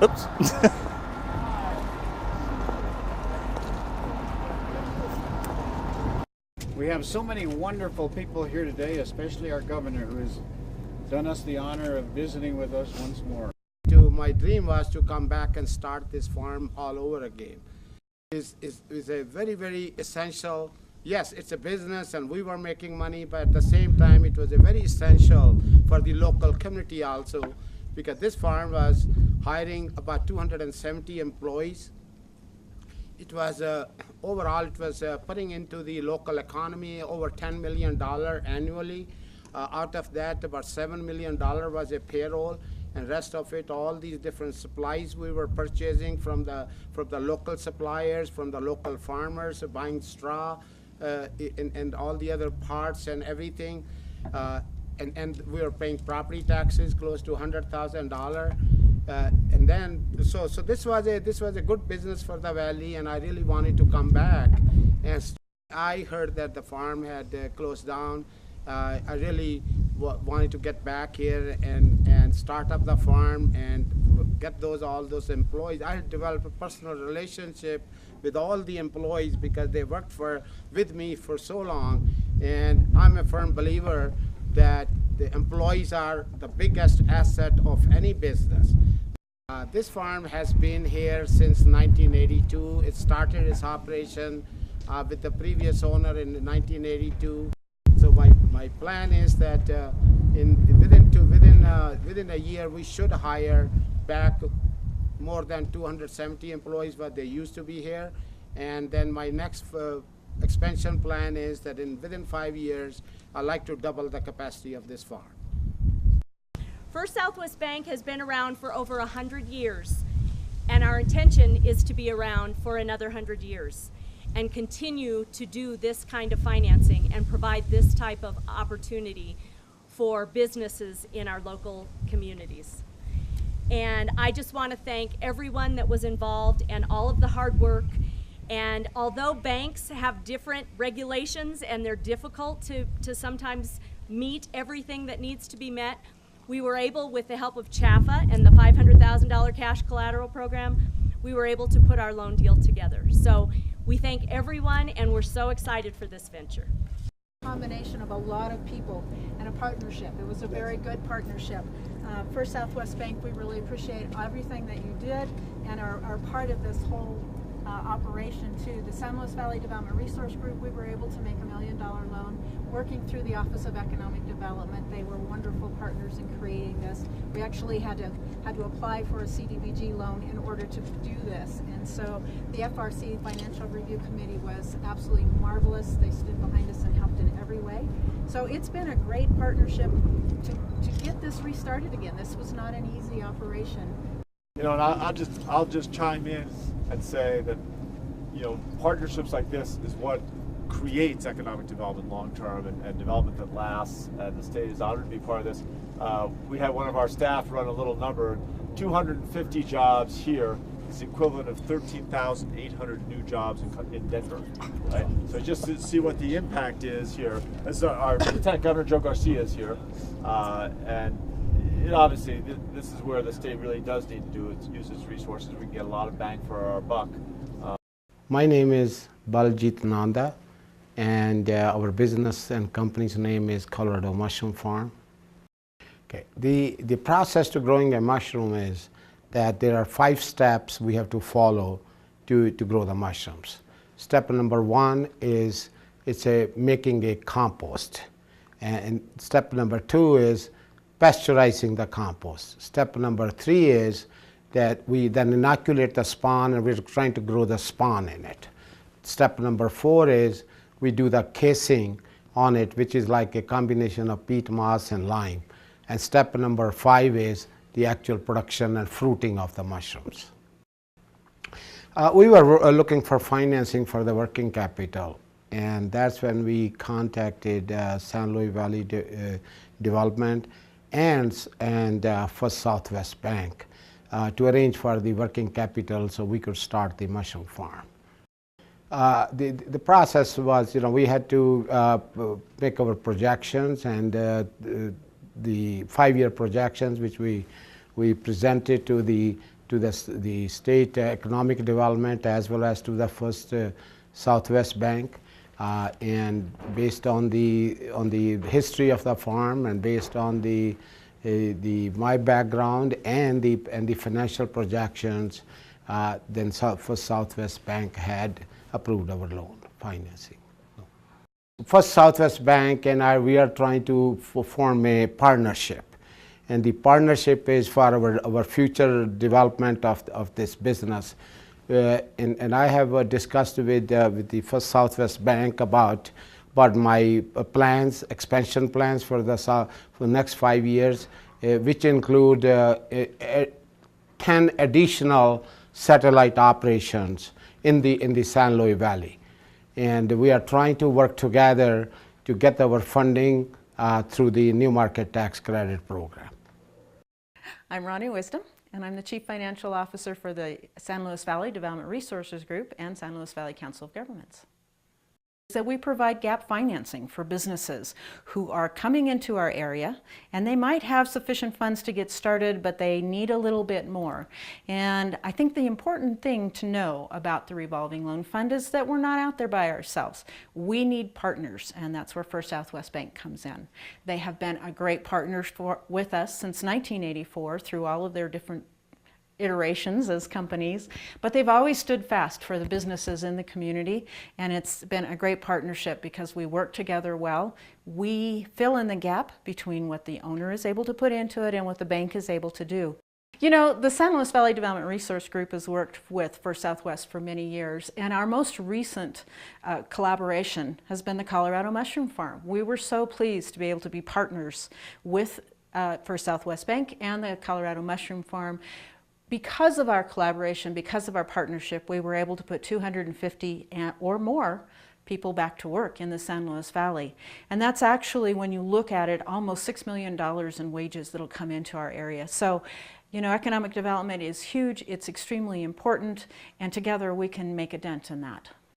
Oops. We have so many wonderful people here today, especially our governor, who has done us the honor of visiting with us once more. My dream was to come back and start this farm all over again. It's a very, very essential, yes, it's a business and we were making money, but at the same time it was a very essential for the local community also, because this farm was hiring about 270 employees. It was, overall, it was putting into the local economy over $10 million annually. Out of that, about $7 million was a payroll, and rest of it, all these different supplies we were purchasing from the local suppliers, from the local farmers, buying straw, and all the other parts and everything. And we were paying property taxes close to $100,000. And then, so this was a good business for the valley, and I really wanted to come back. And I heard that the farm had closed down. I really wanted to get back here and start up the farm and get all those employees. I had developed a personal relationship with all the employees because they worked with me for so long, and I'm a firm believer that the employees are the biggest asset of any business. This farm has been here since 1982. It started its operation with the previous owner in 1982. So my plan is that within a year we should hire back more than 270 employees, but they used to be here. And then my next expansion plan is that within 5 years, I'd like to double the capacity of this farm. First Southwest Bank has been around for over 100 years, and our intention is to be around for another 100 years and continue to do this kind of financing and provide this type of opportunity for businesses in our local communities. And I just want to thank everyone that was involved and all of the hard work. And although banks have different regulations and they're difficult to sometimes meet everything that needs to be met, we were able, with the help of CHAFA and the $500,000 cash collateral program, we were able to put our loan deal together. So we thank everyone, and we're so excited for this venture. Combination of a lot of people and a partnership. It was a very good partnership. First Southwest Bank, we really appreciate everything that you did and are part of this whole operation too. The San Luis Valley Development Resource Group, we were able to make $1 million loan working through the Office of Economic Development. They were wonderful partners in creating this. We actually had to apply for a CDBG loan in order to do this. And so the FRC Financial Review Committee was absolutely marvelous. They stood behind us and helped in every way. So it's been a great partnership to get this restarted again. This was not an easy operation. You know, and I'll just chime in and say that, you know, partnerships like this is what creates economic development long term and development that lasts. And the state is honored to be part of this. We had one of our staff run a little number. 250 jobs here is the equivalent of 13,800 new jobs in Denver. Right? So just to see what the impact is here. As our Lieutenant Governor Joe Garcia is here, and obviously, this is where the state really does need to use its resources. We can get a lot of bang for our buck. My name is Baljit Nanda, and our business and company's name is Colorado Mushroom Farm. Okay, the process to growing a mushroom is that there are 5 steps we have to follow to grow the mushrooms. Step number 1 is making a compost, and step number 2 is pasteurizing the compost. Step number 3 is that we then inoculate the spawn, and we're trying to grow the spawn in it. Step number 4 is we do the casing on it, which is like a combination of peat moss and lime. And step number 5 is the actual production and fruiting of the mushrooms. We were looking for financing for the working capital, and that's when we contacted San Luis Valley Development and First Southwest Bank to arrange for the working capital so we could start the mushroom farm. The process was, you know, we had to make our projections, and the 5-year projections which we presented to the the state economic development as well as to the First Southwest Bank. And based on the history of the farm and based on my background and the financial projections, then First Southwest Bank had approved our loan financing. First Southwest Bank and we are trying to form a partnership. And the partnership is for our future development of this business. And I have discussed with the First Southwest Bank about my plans, expansion plans for the next 5 years, which include 10 additional satellite operations in the San Luis Valley. And we are trying to work together to get our funding through the New Market Tax Credit Program. I'm Ronnie Wisdom, and I'm the Chief Financial Officer for the San Luis Valley Development Resources Group and San Luis Valley Council of Governments. So we provide gap financing for businesses who are coming into our area, and they might have sufficient funds to get started, but they need a little bit more. And I think the important thing to know about the revolving loan fund is that we're not out there by ourselves. We need partners, and that's where First Southwest Bank comes in. They have been a great partner with us since 1984 through all of their different iterations as companies, but they've always stood fast for the businesses in the community, and it's been a great partnership because we work together well. We fill in the gap between what the owner is able to put into it and what the bank is able to do. You know, the San Luis Valley Development Resource Group has worked with First Southwest for many years, and our most recent collaboration has been the Colorado Mushroom Farm. We were so pleased to be able to be partners with First Southwest Bank and the Colorado Mushroom Farm. Because of our collaboration, because of our partnership, we were able to put 250 or more people back to work in the San Luis Valley. And that's actually, when you look at it, almost $6 million in wages that'll come into our area. So, you know, economic development is huge, it's extremely important, and together we can make a dent in that.